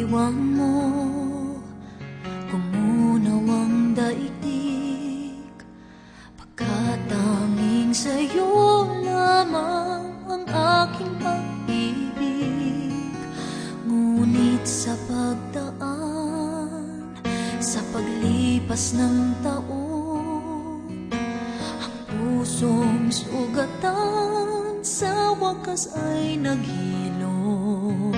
diwa mo, kumunaw ang daigdig, pagkat tanging sa'yo lamang ang aking pag-ibig. Ngunit sa pagdaan, sa paglipas ng taon, ang pusong sugatan sa wakas ay naghilom.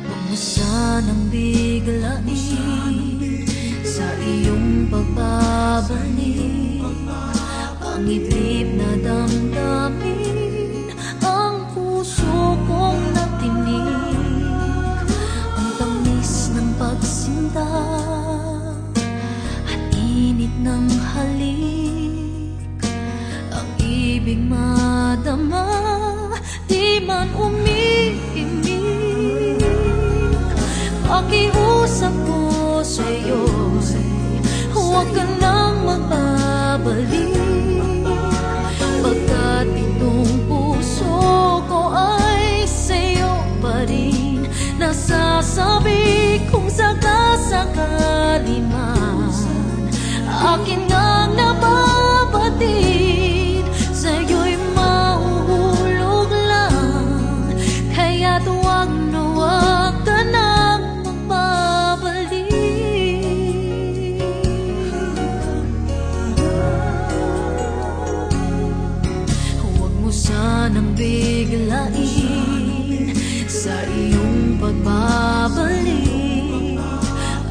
Huwag mo sanang biglain sa iyong pagbabalik ang itlip na damdamin, ang puso kong natinig, ang tamis ng pagsinta at init ng halik, ang ibig madama, di man umiimik. Pakiusap ko sa'yo, huwag ka nang magbabalik, pagkat itong puso ko ay sa'yo pa rin. Nasasabi kung sakasakali man akin ngang nababatid, sa'yo'y mahuhulog lang, kaya't huwag na huwag ka nang magbabalik. Huwag mo sanang biglain sa iyong pagbabalik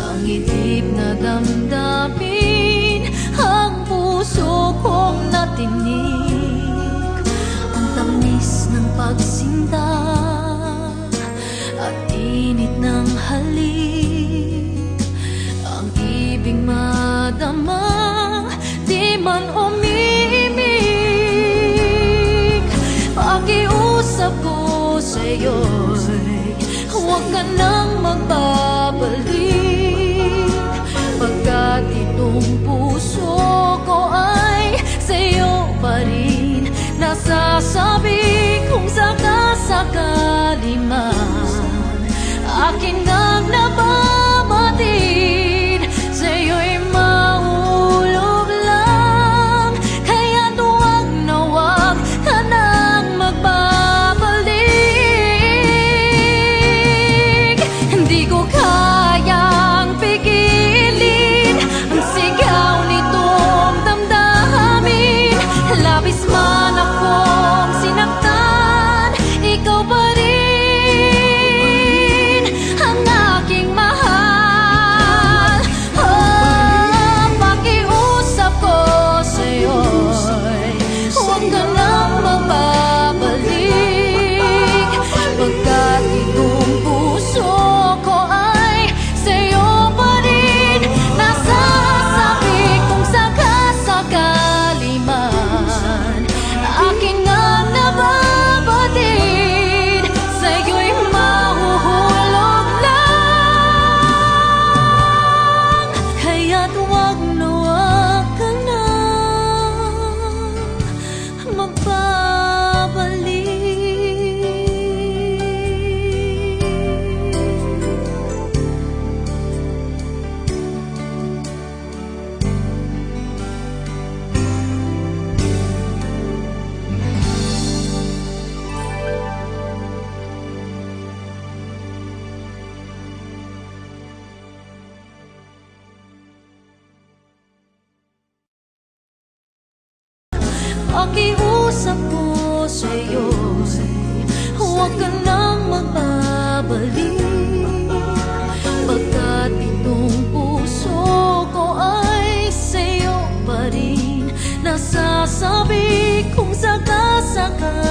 ang itlip na damdamin, ang puso kong natinig, ang tamis ng pagsinta at init ng halik, ang ibig madama, di man umiimik. Pakiusap ko sa'yo'y huwag ka nang magbabalik, pagkat itong puso ko ay sa'yo pa rin. Nasasabi kung sakasakali man akin ngang nababatid, sa'yo'y mahulog lang, kaya't huwag na huwag ka nang magbabalik. Hindi ko kayang pigilin ang sigaw nitong damdamin, labis man akong sinaktan, ikaw pa rin ang aking mahal. Oh, pakiusap ko sa'yo'y huwag ka nang magbabalik, pagkat itong puso ko ay sa'yo pa rin. Nasasabi kung sakasakali man akin ngang nababatid, sa'yo'y mahuhulog lang, kaya't huwag na huwag ka nang magbabalik. Pakiusap ko sa'yo, huwag ka nang magbabalik, pagkat itong puso ko ay sa'yo pa rin. Nasasabi kung sakasakali